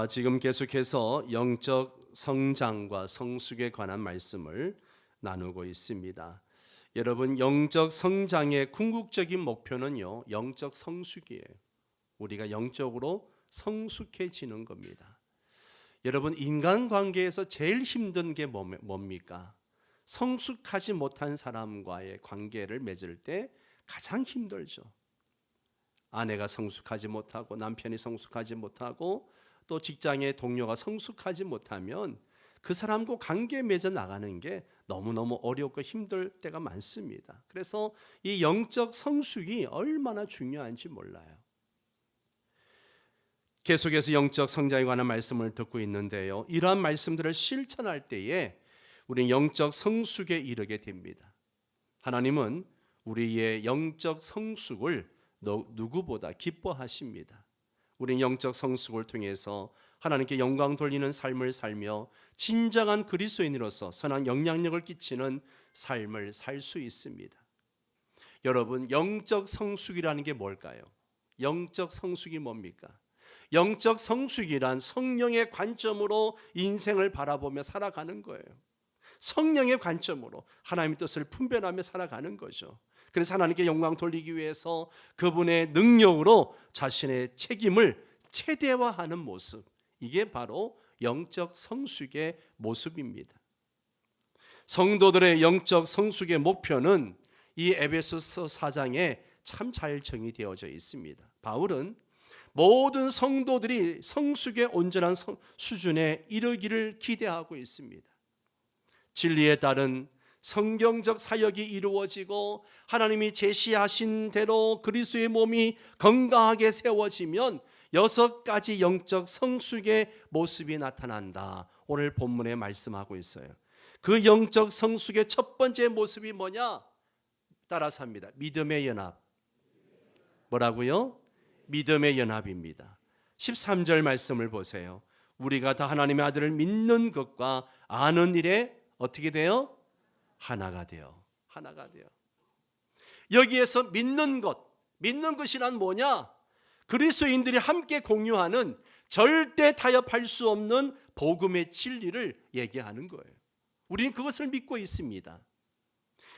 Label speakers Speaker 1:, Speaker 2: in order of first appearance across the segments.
Speaker 1: 지금 계속해서 영적 성장과 성숙에 관한 말씀을 나누고 있습니다. 여러분, 영적 성장의 궁극적인 목표는요, 영적 성숙이에요. 우리가 영적으로 성숙해지는 겁니다. 여러분, 인간관계에서 제일 힘든 게 뭡니까? 성숙하지 못한 사람과의 관계를 맺을 때 가장 힘들죠. 아내가 성숙하지 못하고 남편이 성숙하지 못하고 또 직장의 동료가 성숙하지 못하면 그 사람과 관계 맺어 나가는 게 너무너무 어렵고 힘들 때가 많습니다. 그래서 이 영적 성숙이 얼마나 중요한지 몰라요. 계속해서 영적 성장에 관한 말씀을 듣고 있는데요, 이러한 말씀들을 실천할 때에 우리는 영적 성숙에 이르게 됩니다. 하나님은 우리의 영적 성숙을 누구보다 기뻐하십니다. 우리는 영적 성숙을 통해서 하나님께 영광 돌리는 삶을 살며 진정한 그리스도인으로서 선한 영향력을 끼치는 삶을 살 수 있습니다. 여러분, 영적 성숙이라는 게 뭘까요? 영적 성숙이 뭡니까? 영적 성숙이란 성령의 관점으로 인생을 바라보며 살아가는 거예요. 성령의 관점으로 하나님의 뜻을 분별하며 살아가는 거죠. 그래서 하나님께 영광 돌리기 위해서 그분의 능력으로 자신의 책임을 최대화하는 모습, 이게 바로 영적 성숙의 모습입니다. 성도들의 영적 성숙의 목표는 이 에베소서 4장에 참 잘 정의되어져 있습니다. 바울은 모든 성도들이 성숙의 온전한 수준에 이르기를 기대하고 있습니다. 진리에 따른 성경적 사역이 이루어지고 하나님이 제시하신 대로 그리스도의 몸이 건강하게 세워지면 6가지 영적 성숙의 모습이 나타난다. 오늘 본문에 말씀하고 있어요. 그 영적 성숙의 첫 번째 모습이 뭐냐? 따라서 합니다. 믿음의 연합. 뭐라고요? 믿음의 연합입니다. 13절 말씀을 보세요. 우리가 다 하나님의 아들을 믿는 것과 아는 일에 어떻게 돼요? 하나가 돼요. 여기에서 믿는 것이란 뭐냐? 그리스도인들이 함께 공유하는 절대 타협할 수 없는 복음의 진리를 얘기하는 거예요. 우리는 그것을 믿고 있습니다.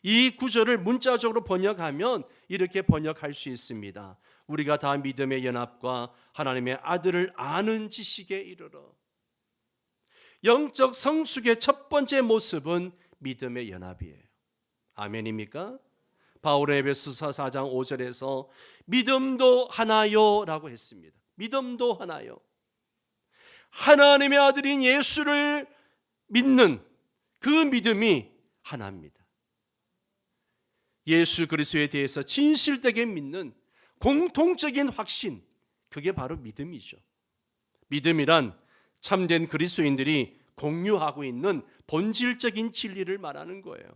Speaker 1: 이 구절을 문자적으로 번역하면 이렇게 번역할 수 있습니다. 우리가 다 믿음의 연합과 하나님의 아들을 아는 지식에 이르러. 영적 성숙의 첫 번째 모습은 믿음의 연합이에요. 아멘입니까? 바울의 에베소서 4장 5절에서 믿음도 하나요 라고 했습니다. 믿음도 하나요. 하나님의 아들인 예수를 믿는 그 믿음이 하나입니다. 예수 그리스도에 대해서 진실되게 믿는 공통적인 확신, 그게 바로 믿음이죠. 믿음이란 참된 그리스도인들이 공유하고 있는 본질적인 진리를 말하는 거예요.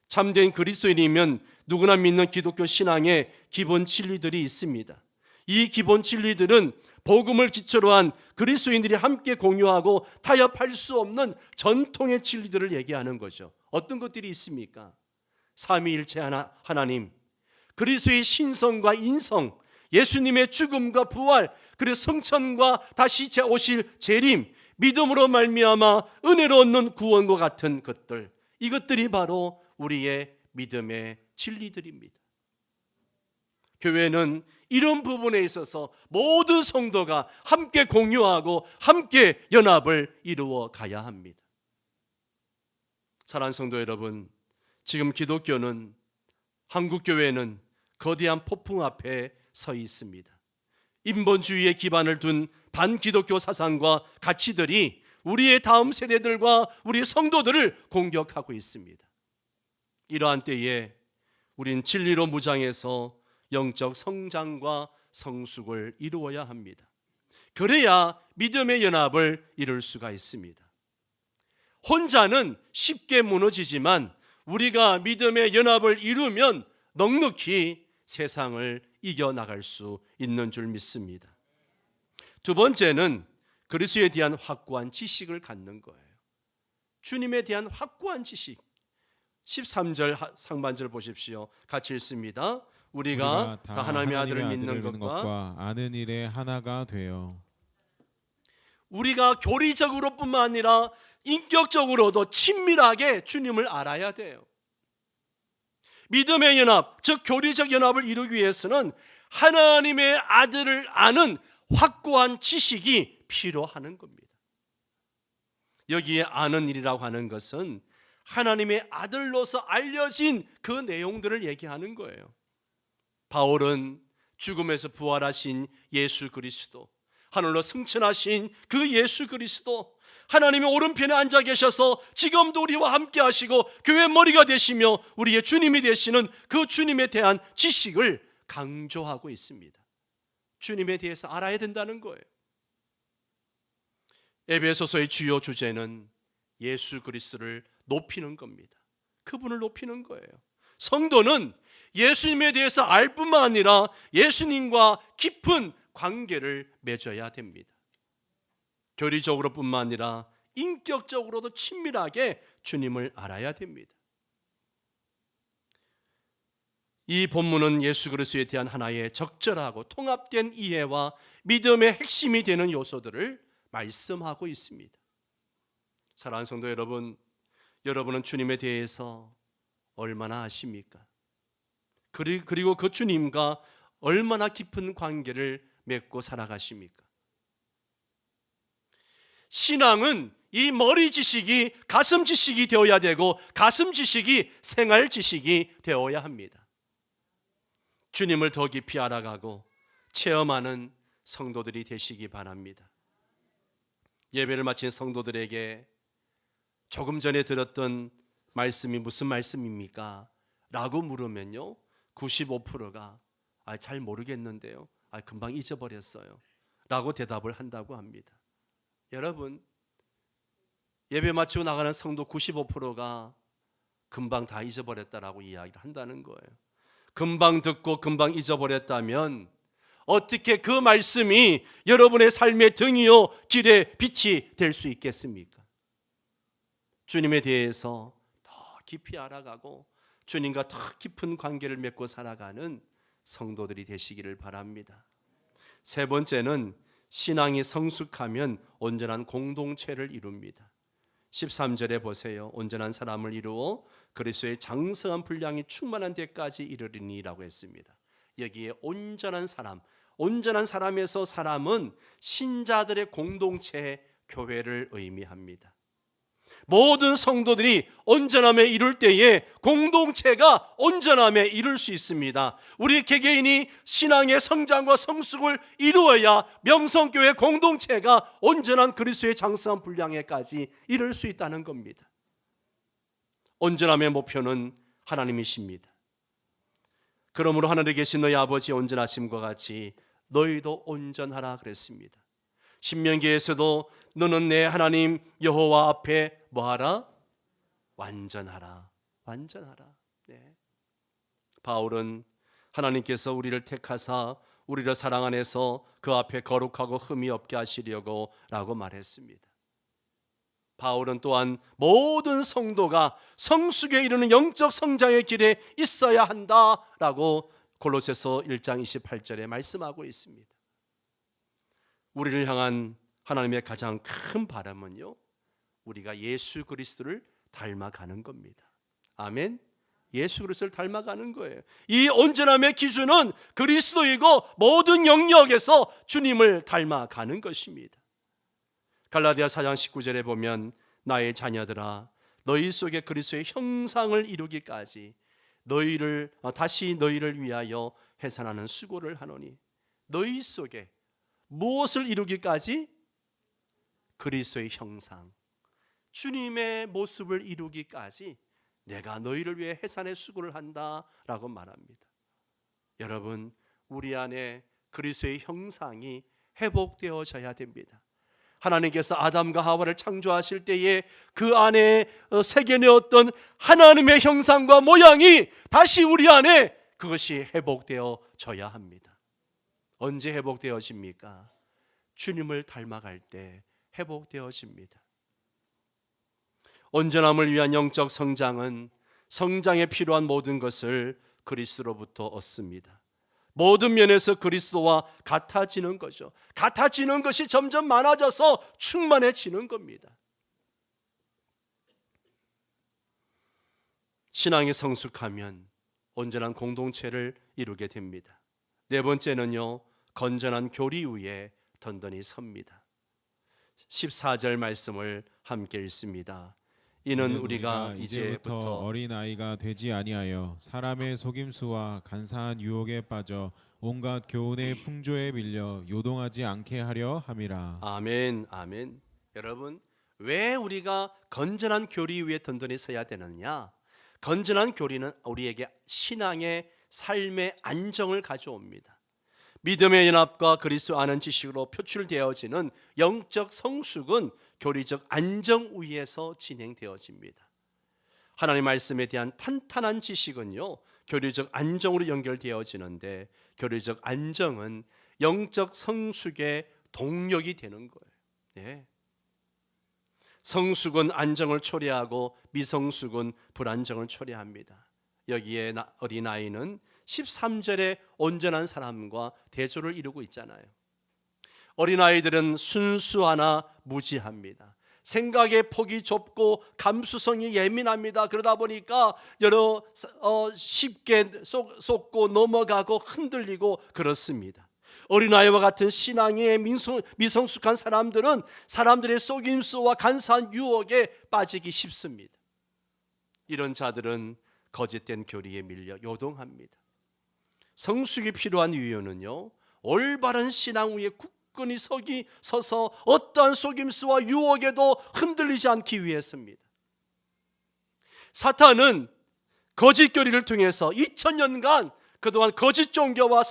Speaker 1: 참된 그리스도인이면 누구나 믿는 기독교 신앙의 기본 진리들이 있습니다. 이 기본 진리들은 복음을 기초로 한 그리스도인들이 함께 공유하고 타협할 수 없는 전통의 진리들을 얘기하는 거죠. 어떤 것들이 있습니까? 삼위일체 하나님, 그리스도의 신성과 인성, 예수님의 죽음과 부활, 그리고 성천과 다시 오실 재림, 믿음으로 말미암아 은혜로 얻는 구원과 같은 것들, 이것들이 바로 우리의 믿음의 진리들입니다. 교회는 이런 부분에 있어서 모든 성도가 함께 공유하고 함께 연합을 이루어 가야 합니다. 사랑하는 성도 여러분, 지금 기독교는, 한국교회는 거대한 폭풍 앞에 서 있습니다. 인본주의에 기반을 둔 반기독교 사상과 가치들이 우리의 다음 세대들과 우리 성도들을 공격하고 있습니다. 이러한 때에 우린 진리로 무장해서 영적 성장과 성숙을 이루어야 합니다. 그래야 믿음의 연합을 이룰 수가 있습니다. 혼자는 쉽게 무너지지만 우리가 믿음의 연합을 이루면 넉넉히 세상을 이겨나갈 수 있는 줄 믿습니다. 두 번째는 그리스도에 대한 확고한 지식을 갖는 거예요. 주님에 대한 확고한 지식. 13절 상반절 보십시오. 같이 읽습니다. 우리가 다 하나님의 아들을 믿는 것과
Speaker 2: 아는 일에 하나가 되어
Speaker 1: 우리가 교리적으로뿐만 아니라 인격적으로도 친밀하게 주님을 알아야 돼요. 믿음의 연합, 즉 교리적 연합을 이루기 위해서는 하나님의 아들을 아는 확고한 지식이 필요하는 겁니다. 여기에 아는 일이라고 하는 것은 하나님의 아들로서 알려진 그 내용들을 얘기하는 거예요. 바울은 죽음에서 부활하신 예수 그리스도, 하늘로 승천하신 그 예수 그리스도, 하나님의 오른편에 앉아 계셔서 지금도 우리와 함께 하시고 교회 머리가 되시며 우리의 주님이 되시는 그 주님에 대한 지식을 강조하고 있습니다. 주님에 대해서 알아야 된다는 거예요. 에베소서의 주요 주제는 예수 그리스도를 높이는 겁니다. 그분을 높이는 거예요. 성도는 예수님에 대해서 알 뿐만 아니라 예수님과 깊은 관계를 맺어야 됩니다. 교리적으로 뿐만 아니라 인격적으로도 친밀하게 주님을 알아야 됩니다. 이 본문은 예수 그리스도에 대한 하나의 적절하고 통합된 이해와 믿음의 핵심이 되는 요소들을 말씀하고 있습니다. 사랑하는 성도 여러분, 여러분은 주님에 대해서 얼마나 아십니까? 그리고 그 주님과 얼마나 깊은 관계를 맺고 살아가십니까? 신앙은 이 머리 지식이 가슴 지식이 되어야 되고 가슴 지식이 생활 지식이 되어야 합니다. 주님을 더 깊이 알아가고 체험하는 성도들이 되시기 바랍니다. 예배를 마친 성도들에게 조금 전에 들었던 말씀이 무슨 말씀입니까? 라고 물으면요, 95%가 잘 모르겠는데요, 금방 잊어버렸어요 라고 대답을 한다고 합니다. 여러분, 예배 마치고 나가는 성도 95%가 금방 다 잊어버렸다라고 이야기를 한다는 거예요. 금방 듣고 금방 잊어버렸다면 어떻게 그 말씀이 여러분의 삶의 등이요 길의 빛이 될 수 있겠습니까? 주님에 대해서 더 깊이 알아가고 주님과 더 깊은 관계를 맺고 살아가는 성도들이 되시기를 바랍니다. 세 번째는 신앙이 성숙하면 온전한 공동체를 이룹니다. 13절에 보세요. 온전한 사람을 이루어 그리스도의 장성한 분량이 충만한 데까지 이르리니라고 했습니다. 여기에 온전한 사람에서 사람은 신자들의 공동체, 교회를 의미합니다. 모든 성도들이 온전함에 이룰 때에 공동체가 온전함에 이룰 수 있습니다. 우리 개개인이 신앙의 성장과 성숙을 이루어야 명성교회 공동체가 온전한 그리스도의 장성한 분량에까지 이룰 수 있다는 겁니다. 온전함의 목표는 하나님이십니다. 그러므로 하늘에 계신 너희 아버지의 온전하심과 같이 너희도 온전하라 그랬습니다. 신명기에서도 너는 내 하나님 여호와 앞에 뭐하라? 완전하라. 네. 바울은 하나님께서 우리를 택하사 우리를 사랑 안에서 그 앞에 거룩하고 흠이 없게 하시려고 라고 말했습니다. 바울은 또한 모든 성도가 성숙에 이르는 영적 성장의 길에 있어야 한다라고 골로새서 1장 28절에 말씀하고 있습니다. 우리를 향한 하나님의 가장 큰 바람은요, 우리가 예수 그리스도를 닮아가는 겁니다. 아멘. 예수 그리스도를 닮아가는 거예요. 이 온전함의 기준은 그리스도이고 모든 영역에서 주님을 닮아가는 것입니다. 갈라디아 4장 19절에 보면 나의 자녀들아 너희 속에 그리스도의 형상을 이루기까지 다시 너희를 위하여 해산하는 수고를 하노니, 너희 속에 무엇을 이루기까지? 그리스도의 형상, 주님의 모습을 이루기까지 내가 너희를 위해 해산의 수고를 한다라고 말합니다. 여러분, 우리 안에 그리스도의 형상이 회복되어져야 됩니다. 하나님께서 아담과 하와를 창조하실 때에 그 안에 새겨내었던 하나님의 형상과 모양이 다시 우리 안에 그것이 회복되어져야 합니다. 언제 회복되어집니까? 주님을 닮아갈 때 회복되어집니다. 온전함을 위한 영적 성장은 성장에 필요한 모든 것을 그리스도로부터 얻습니다. 모든 면에서 그리스도와 같아지는 거죠. 같아지는 것이 점점 많아져서 충만해지는 겁니다. 신앙이 성숙하면 온전한 공동체를 이루게 됩니다. 네 번째는요, 건전한 교리 위에 든든히 섭니다. 14절 말씀을 함께 읽습니다. 이는 우리가 이제부터
Speaker 2: 어린아이가 되지 아니하여 사람의 속임수와 간사한 유혹에 빠져 온갖 교훈의 풍조에 밀려 요동하지 않게 하려 함이라.
Speaker 1: 아멘, 아멘. 여러분, 왜 우리가 건전한 교리 위에 든든히 서야 되느냐? 건전한 교리는 우리에게 신앙의 삶의 안정을 가져옵니다. 믿음의 연합과 그리스도 아는 지식으로 표출되어지는 영적 성숙은 교리적 안정 위에서 진행되어집니다. 하나님 말씀에 대한 탄탄한 지식은요, 교리적 안정으로 연결되어지는데 교리적 안정은 영적 성숙의 동력이 되는 거예요. 네. 성숙은 안정을 초래하고 미성숙은 불안정을 초래합니다. 여기에 어린아이는 13절에 온전한 사람과 대조를 이루고 있잖아요. 어린아이들은 순수하나 무지합니다. 생각의 폭이 좁고 감수성이 예민합니다. 그러다 보니까 쉽게 속고 넘어가고 흔들리고 그렇습니다. 어린아이와 같은 신앙의 미성숙한 사람들은 사람들의 속임수와 간사한 유혹에 빠지기 쉽습니다. 이런 자들은 거짓된 교리에 밀려 요동합니다. 성숙이 필요한 이유는요, 올바른 신앙 위에 굳건히 서서 어떠한 속임수와 유혹에도 흔들리지 않기 위해서입니다. 사탄은 거짓 교리를 통해서 2000년간 그동안 거짓 종교와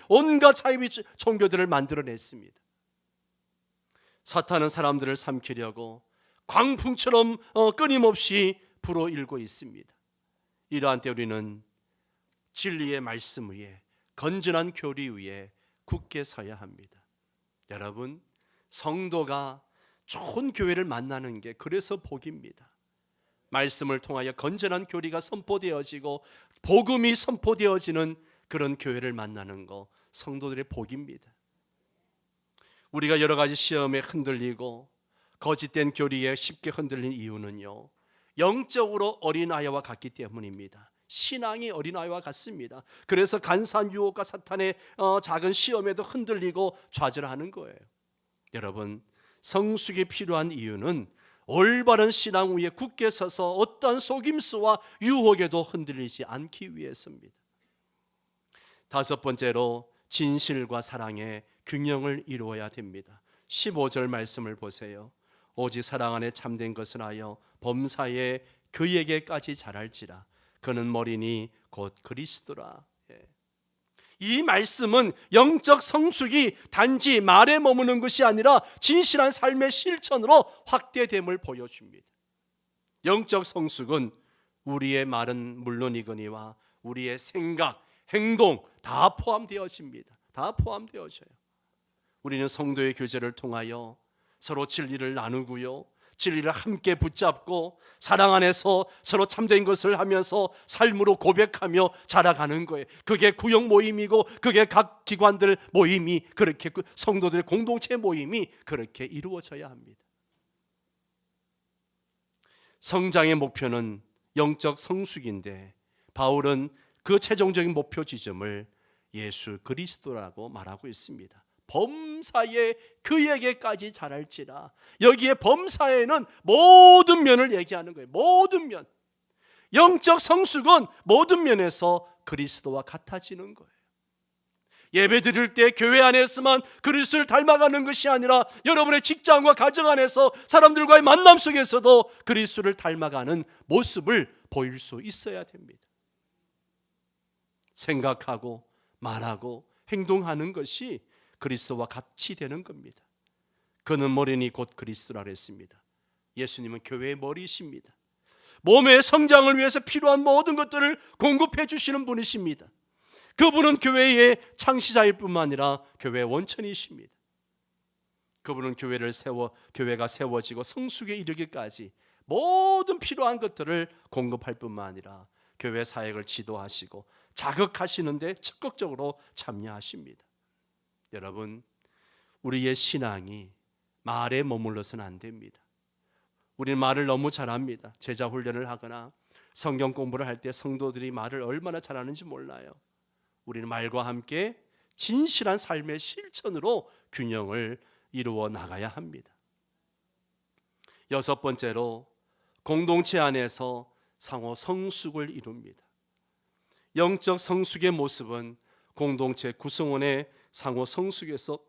Speaker 1: 온갖 사이비 종교들을 만들어냈습니다. 사탄은 사람들을 삼키려고 광풍처럼 끊임없이 불어일고 있습니다. 이러한 때 우리는 진리의 말씀 위에, 건전한 교리 위에 굳게 서야 합니다. 여러분, 성도가 좋은 교회를 만나는 게 그래서 복입니다. 말씀을 통하여 건전한 교리가 선포되어지고 복음이 선포되어지는 그런 교회를 만나는 거 성도들의 복입니다. 우리가 여러 가지 시험에 흔들리고 거짓된 교리에 쉽게 흔들린 이유는요, 영적으로 어린아이와 같기 때문입니다. 신앙이 어린아이와 같습니다. 그래서 간사한 유혹과 사탄의 작은 시험에도 흔들리고 좌절하는 거예요. 여러분, 성숙이 필요한 이유는 올바른 신앙 위에 굳게 서서 어떠한 속임수와 유혹에도 흔들리지 않기 위해서입니다. 다섯 번째로 진실과 사랑의 균형을 이루어야 됩니다. 15절 말씀을 보세요. 오직 사랑 안에 참된 것을 하여 범사에 그에게까지 자랄지라. 그는 머리니 곧 그리스도라. 이 말씀은 영적 성숙이 단지 말에 머무는 것이 아니라 진실한 삶의 실천으로 확대됨을 보여줍니다. 영적 성숙은 우리의 말은 물론이거니와 우리의 생각, 행동 다 포함되어집니다. 다 포함되어져요. 우리는 성도의 교제를 통하여 서로 진리를 나누고요, 진리를 함께 붙잡고 사랑 안에서 서로 참된 것을 하면서 삶으로 고백하며 자라가는 거예요. 그게 구역 모임이고 그게 각 기관들 모임이 그렇게 성도들의 공동체 모임이 그렇게 이루어져야 합니다. 성장의 목표는 영적 성숙인데 바울은 그 최종적인 목표 지점을 예수 그리스도라고 말하고 있습니다. 범사에 그에게까지 자랄지라. 여기에 범사에는 모든 면을 얘기하는 거예요. 모든 면. 영적 성숙은 모든 면에서 그리스도와 같아지는 거예요. 예배 드릴 때 교회 안에서만 그리스도를 닮아가는 것이 아니라 여러분의 직장과 가정 안에서 사람들과의 만남 속에서도 그리스도를 닮아가는 모습을 보일 수 있어야 됩니다. 생각하고 말하고 행동하는 것이 그리스도와 같이 되는 겁니다. 그는 머리니 곧 그리스도라 그랬습니다. 예수님은 교회의 머리이십니다. 몸의 성장을 위해서 필요한 모든 것들을 공급해 주시는 분이십니다. 그분은 교회의 창시자일 뿐만 아니라 교회의 원천이십니다. 그분은 교회가 세워지고 성숙에 이르기까지 모든 필요한 것들을 공급할 뿐만 아니라 교회 사역을 지도하시고 자극하시는데 적극적으로 참여하십니다. 여러분, 우리의 신앙이 말에 머물러서는 안 됩니다. 우리는 말을 너무 잘합니다. 제자 훈련을 하거나 성경 공부를 할 때 성도들이 말을 얼마나 잘하는지 몰라요. 우리는 말과 함께 진실한 삶의 실천으로 균형을 이루어 나가야 합니다. 여섯 번째로, 공동체 안에서 상호 성숙을 이룹니다. 영적 성숙의 모습은 공동체 구성원의 상호 성숙에서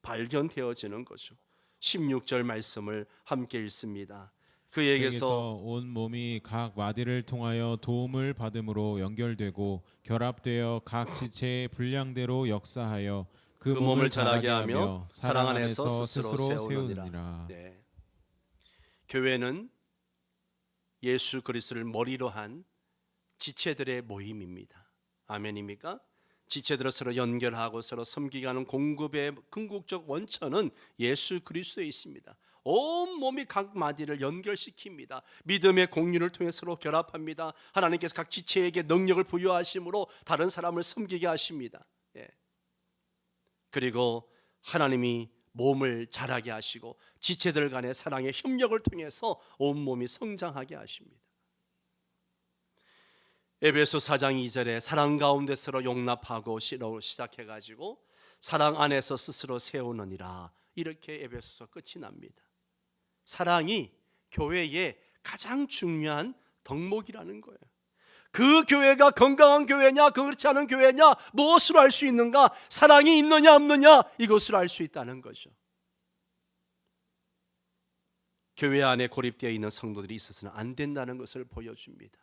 Speaker 1: 발견되어지는 거죠. 16절 말씀을 함께 읽습니다.
Speaker 2: 그에게서 온 몸이 각 마디를 통하여 도움을 받음으로 연결되고 결합되어 각 지체의 분량대로 역사하여 그 몸을 자라게 하며 사랑 안에서 스스로 세우느니라.
Speaker 1: 네. 교회는 예수 그리스도를 머리로 한 지체들의 모임입니다. 아멘입니까? 지체들을 서로 연결하고 서로 섬기게 하는 공급의 궁극적 원천은 예수 그리스도에 있습니다. 온 몸이 각 마디를 연결시킵니다. 믿음의 공유를 통해 서로 결합합니다. 하나님께서 각 지체에게 능력을 부여하심으로 다른 사람을 섬기게 하십니다. 예. 그리고 하나님이 몸을 자라게 하시고 지체들 간의 사랑의 협력을 통해서 온 몸이 성장하게 하십니다. 에베소 4장 2절에 사랑 가운데 서로 용납하고 시작해가지고 사랑 안에서 스스로 세우느니라, 이렇게 에베소서 끝이 납니다. 사랑이 교회의 가장 중요한 덕목이라는 거예요. 그 교회가 건강한 교회냐 그렇지 않은 교회냐 무엇으로 알 수 있는가? 사랑이 있느냐 없느냐, 이것으로 알 수 있다는 거죠. 교회 안에 고립되어 있는 성도들이 있어서는 안 된다는 것을 보여줍니다.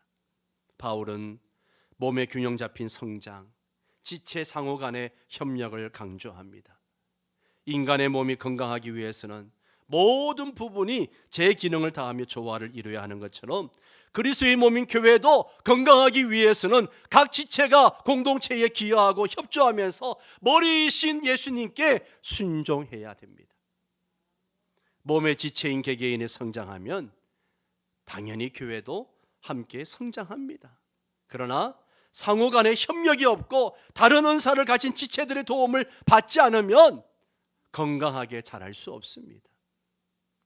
Speaker 1: 바울은 몸의 균형 잡힌 성장, 지체 상호 간의 협력을 강조합니다. 인간의 몸이 건강하기 위해서는 모든 부분이 제 기능을 다하며 조화를 이루어야 하는 것처럼 그리스도의 몸인 교회도 건강하기 위해서는 각 지체가 공동체에 기여하고 협조하면서 머리이신 예수님께 순종해야 됩니다. 몸의 지체인 개개인이 성장하면 당연히 교회도 함께 성장합니다. 그러나 상호 간의 협력이 없고 다른 은사를 가진 지체들의 도움을 받지 않으면 건강하게 자랄 수 없습니다.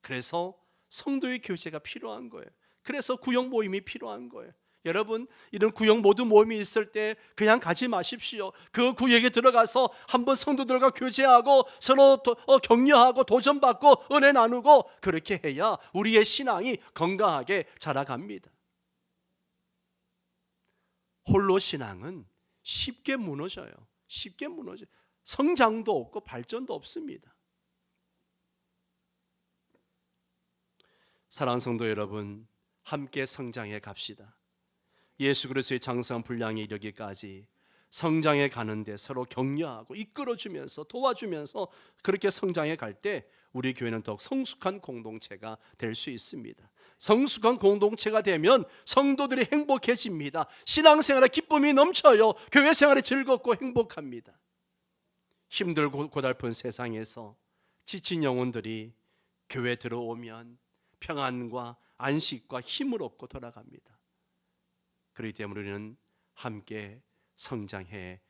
Speaker 1: 그래서 성도의 교제가 필요한 거예요. 그래서 구역 모임이 필요한 거예요. 여러분, 이런 구역 모두 모임이 있을 때 그냥 가지 마십시오. 그 구역에 들어가서 한번 성도들과 교제하고 서로 격려하고 도전받고 은혜 나누고, 그렇게 해야 우리의 신앙이 건강하게 자라갑니다. 홀로 신앙은 쉽게 무너져요. 쉽게 무너져요. 성장도 없고 발전도 없습니다. 사랑하는 성도 여러분, 함께 성장해 갑시다. 예수 그리스도의 장성한 분량에 이르기까지 성장해 가는데 서로 격려하고 이끌어주면서 도와주면서 그렇게 성장해 갈 때 우리 교회는 더욱 성숙한 공동체가 될 수 있습니다. 성숙한 공동체가 되면 성도들이 행복해집니다. 신앙생활에 기쁨이 넘쳐요. 교회 생활이 즐겁고 행복합니다. 힘들고 고달픈 세상에서 지친 영혼들이 교회 들어오면 평안과 안식과 힘을 얻고 돌아갑니다. 그렇기 때문에 우리는 함께 성장해